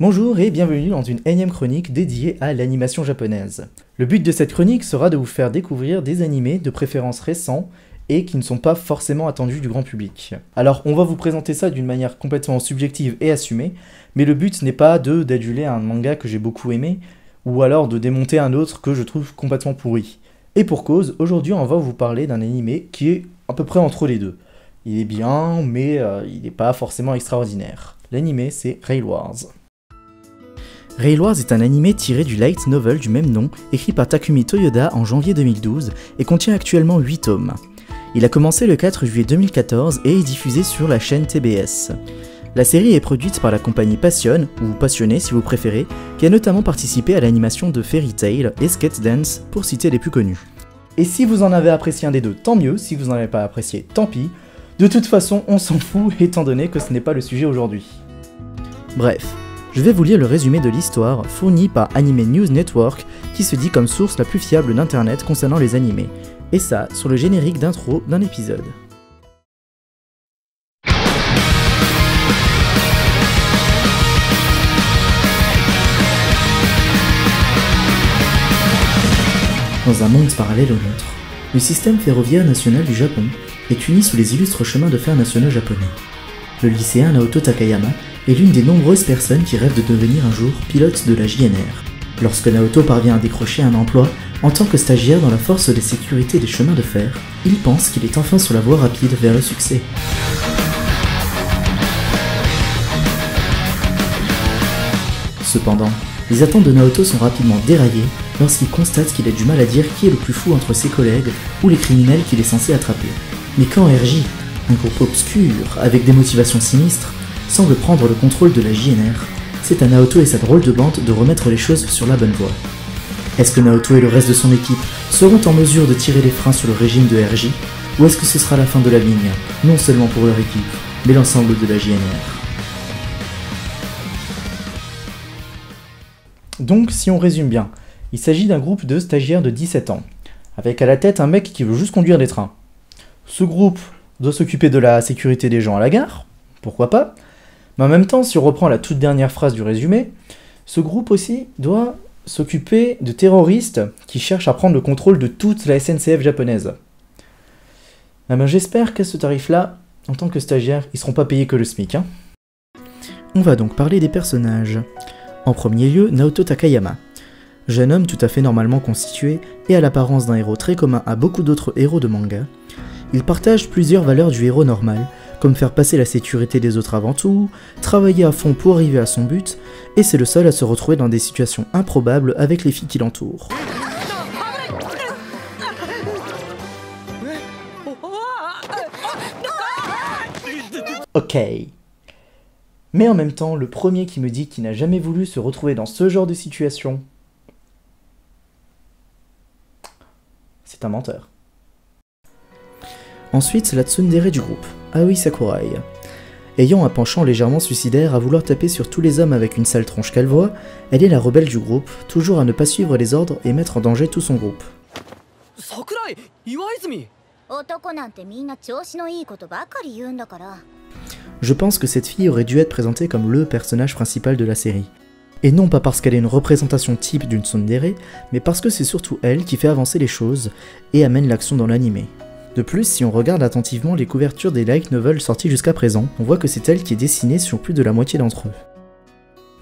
Bonjour et bienvenue dans une énième chronique dédiée à l'animation japonaise. Le but de cette chronique sera de vous faire découvrir des animés de préférence récents et qui ne sont pas forcément attendus du grand public. Alors on va vous présenter ça d'une manière complètement subjective et assumée, mais le but n'est pas d'adjuler un manga que j'ai beaucoup aimé, ou alors de démonter un autre que je trouve complètement pourri. Et pour cause, aujourd'hui on va vous parler d'un animé qui est à peu près entre les deux. Il est bien, mais il n'est pas forcément extraordinaire. L'animé c'est Rail Wars. Rail Wars est un animé tiré du light novel du même nom, écrit par Takumi Toyoda en janvier 2012 et contient actuellement 8 tomes. Il a commencé le 4 juillet 2014 et est diffusé sur la chaîne TBS. La série est produite par la compagnie Passion, ou Passionné si vous préférez, qui a notamment participé à l'animation de Fairy Tail et Skate Dance, pour citer les plus connus. Et si vous en avez apprécié un des deux, tant mieux, si vous n'en avez pas apprécié, tant pis. De toute façon, on s'en fout étant donné que ce n'est pas le sujet aujourd'hui. Bref. Je vais vous lire le résumé de l'histoire fourni par Anime News Network qui se dit comme source la plus fiable d'internet concernant les animés, et ça sur le générique d'intro d'un épisode. Dans un monde parallèle au nôtre, le système ferroviaire national du Japon est uni sous les illustres chemins de fer nationaux japonais. Le lycéen Naoto Takayama est l'une des nombreuses personnes qui rêvent de devenir un jour pilote de la JNR. Lorsque Naoto parvient à décrocher un emploi en tant que stagiaire dans la force de sécurité des chemins de fer, il pense qu'il est enfin sur la voie rapide vers le succès. Cependant, les attentes de Naoto sont rapidement déraillées lorsqu'il constate qu'il a du mal à dire qui est le plus fou entre ses collègues ou les criminels qu'il est censé attraper. Mais quand RJ, un groupe obscur avec des motivations sinistres, semble prendre le contrôle de la JNR, c'est à Naoto et sa drôle de bande de remettre les choses sur la bonne voie. Est-ce que Naoto et le reste de son équipe seront en mesure de tirer les freins sur le régime de RJ, ou est-ce que ce sera la fin de la ligne, non seulement pour leur équipe, mais l'ensemble de la JNR? Donc, si on résume bien, il s'agit d'un groupe de stagiaires de 17 ans, avec à la tête un mec qui veut juste conduire des trains. Ce groupe doit s'occuper de la sécurité des gens à la gare, pourquoi pas, mais en même temps, si on reprend la toute dernière phrase du résumé, ce groupe aussi doit s'occuper de terroristes qui cherchent à prendre le contrôle de toute la SNCF japonaise. J'espère qu'à ce tarif-là, en tant que stagiaire, ils seront pas payés que le SMIC. On va donc parler des personnages. En premier lieu, Naoto Takayama. Jeune homme tout à fait normalement constitué et à l'apparence d'un héros très commun à beaucoup d'autres héros de manga, il partage plusieurs valeurs du héros normal, comme faire passer la sécurité des autres avant tout, travailler à fond pour arriver à son but, et c'est le seul à se retrouver dans des situations improbables avec les filles qui l'entourent. Ok. Mais en même temps, le premier qui me dit qu'il n'a jamais voulu se retrouver dans ce genre de situation, c'est un menteur. Ensuite, c'est la tsundere du groupe, Aoi Sakurai. Ayant un penchant légèrement suicidaire à vouloir taper sur tous les hommes avec une sale tronche qu'elle voit, elle est la rebelle du groupe, toujours à ne pas suivre les ordres et mettre en danger tout son groupe. Je pense que cette fille aurait dû être présentée comme le personnage principal de la série. Et non pas parce qu'elle est une représentation type d'une tsundere, mais parce que c'est surtout elle qui fait avancer les choses et amène l'action dans l'anime. De plus, si on regarde attentivement les couvertures des light novels sortis jusqu'à présent, on voit que c'est elle qui est dessinée sur plus de la moitié d'entre eux.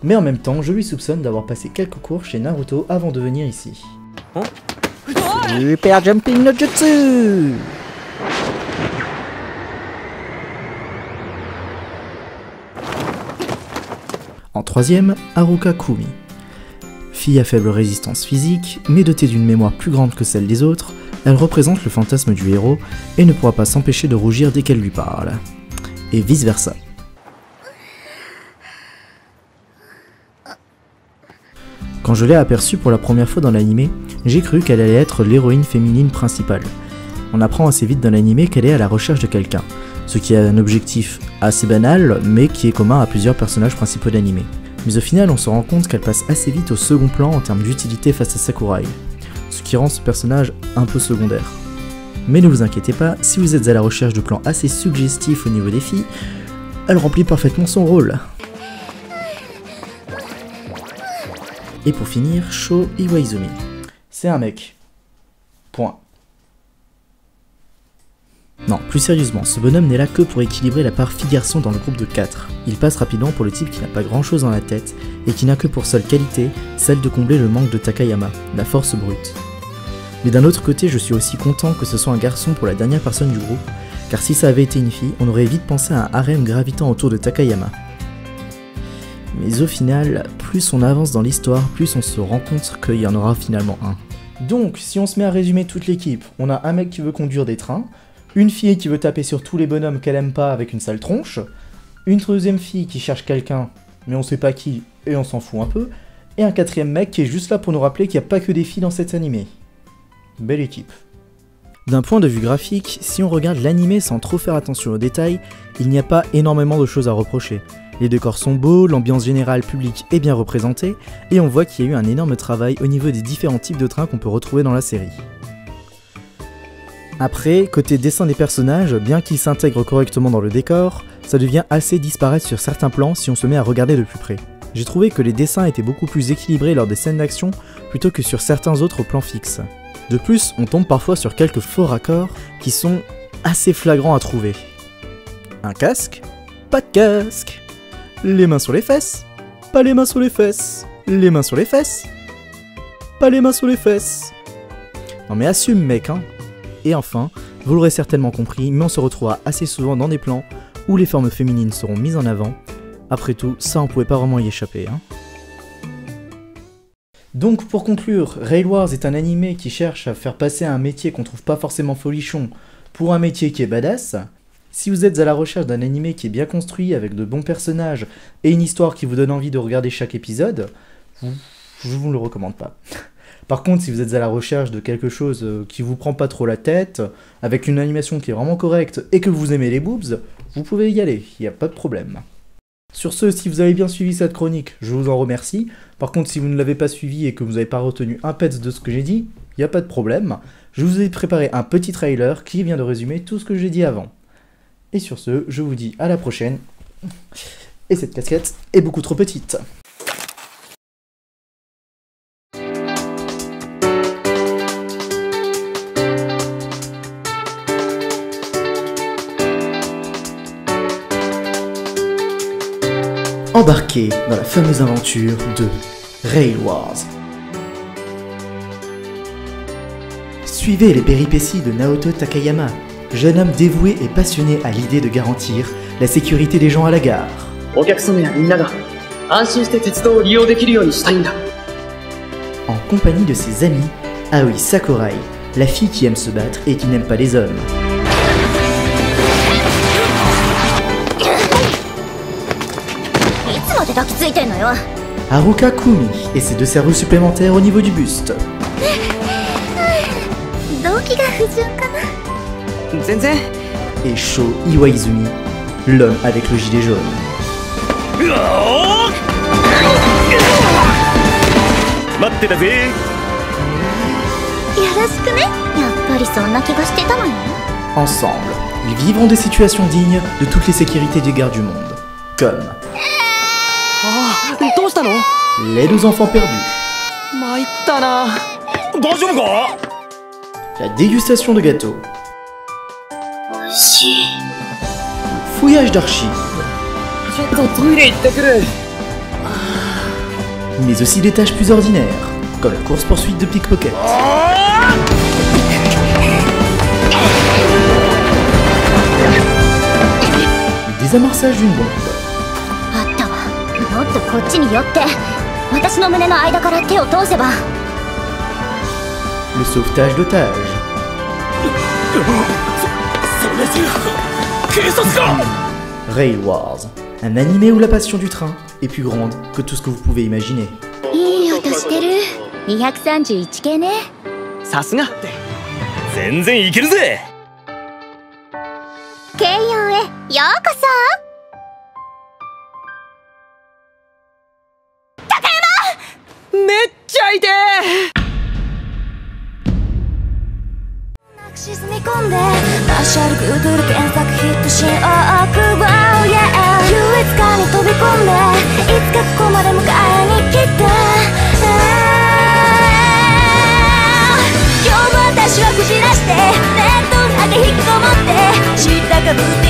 Mais en même temps, je lui soupçonne d'avoir passé quelques cours chez Naruto avant de venir ici. Super Jumping no Jutsu! En troisième, Haruka Kumi. Fille à faible résistance physique, mais dotée d'une mémoire plus grande que celle des autres, elle représente le fantasme du héros et ne pourra pas s'empêcher de rougir dès qu'elle lui parle. Et vice versa. Quand je l'ai aperçue pour la première fois dans l'anime, j'ai cru qu'elle allait être l'héroïne féminine principale. On apprend assez vite dans l'anime qu'elle est à la recherche de quelqu'un, ce qui est un objectif assez banal, mais qui est commun à plusieurs personnages principaux d'anime. Mais au final, on se rend compte qu'elle passe assez vite au second plan en termes d'utilité face à Sakurai, ce qui rend ce personnage un peu secondaire. Mais ne vous inquiétez pas, si vous êtes à la recherche de plans assez suggestifs au niveau des filles, elle remplit parfaitement son rôle. Et pour finir, Sho Iwaizumi. C'est un mec. Point. Non, plus sérieusement, ce bonhomme n'est là que pour équilibrer la part fille-garçon dans le groupe de 4. Il passe rapidement pour le type qui n'a pas grand chose dans la tête, et qui n'a que pour seule qualité, celle de combler le manque de Takayama, la force brute. Mais d'un autre côté, je suis aussi content que ce soit un garçon pour la dernière personne du groupe, car si ça avait été une fille, on aurait vite pensé à un harem gravitant autour de Takayama. Mais au final, plus on avance dans l'histoire, plus on se rend compte qu'il y en aura finalement un. Donc, si on se met à résumer toute l'équipe, on a un mec qui veut conduire des trains, une fille qui veut taper sur tous les bonhommes qu'elle aime pas avec une sale tronche, une deuxième fille qui cherche quelqu'un, mais on sait pas qui, et on s'en fout un peu, et un quatrième mec qui est juste là pour nous rappeler qu'il n'y a pas que des filles dans cet animé. Belle équipe. D'un point de vue graphique, si on regarde l'animé sans trop faire attention aux détails, il n'y a pas énormément de choses à reprocher. Les décors sont beaux, l'ambiance générale publique est bien représentée, et on voit qu'il y a eu un énorme travail au niveau des différents types de trains qu'on peut retrouver dans la série. Après, côté dessin des personnages, bien qu'ils s'intègrent correctement dans le décor, ça devient assez disparate sur certains plans si on se met à regarder de plus près. J'ai trouvé que les dessins étaient beaucoup plus équilibrés lors des scènes d'action plutôt que sur certains autres plans fixes. De plus, on tombe parfois sur quelques faux raccords qui sont assez flagrants à trouver. Un casque? Pas de casque. Les mains sur les fesses? Pas les mains sur les fesses. Les mains sur les fesses? Pas les mains sur les fesses. Non mais assume mec hein. Et enfin, vous l'aurez certainement compris, mais on se retrouvera assez souvent dans des plans où les formes féminines seront mises en avant. Après tout, ça on pouvait pas vraiment y échapper hein. Donc pour conclure, Rail Wars est un animé qui cherche à faire passer un métier qu'on trouve pas forcément folichon pour un métier qui est badass. Si vous êtes à la recherche d'un animé qui est bien construit avec de bons personnages et une histoire qui vous donne envie de regarder chaque épisode, je vous le recommande pas. Par contre, si vous êtes à la recherche de quelque chose qui vous prend pas trop la tête, avec une animation qui est vraiment correcte et que vous aimez les boobs, vous pouvez y aller, il n'y a pas de problème. Sur ce, si vous avez bien suivi cette chronique, je vous en remercie. Par contre, si vous ne l'avez pas suivi et que vous n'avez pas retenu un pet de ce que j'ai dit, il n'y a pas de problème. Je vous ai préparé un petit trailer qui vient de résumer tout ce que j'ai dit avant. Et sur ce, je vous dis à la prochaine. Et cette casquette est beaucoup trop petite. Embarquez dans la fameuse aventure de Rail Wars. Suivez les péripéties de Naoto Takayama, jeune homme dévoué et passionné à l'idée de garantir la sécurité des gens à la gare. En compagnie de ses amis, Aoi Sakurai, la fille qui aime se battre et qui n'aime pas les hommes. Haruka Kumi et ses 2 cerveaux supplémentaires au niveau du buste. Et Sho Iwaizumi, l'homme avec le gilet jaune. Ensemble, ils vivront des situations dignes de toutes les sécurités des gares du monde. Comme les 2 enfants perdus. La dégustation de gâteaux. Le fouillage d'archives. Mais aussi des tâches plus ordinaires, comme la course-poursuite de pickpocket. Le désamorçage d'une bombe. Le sauvetage d'otages. Rail Wars, un animé où la passion du train est plus grande que tout ce que vous pouvez imaginer. が吹く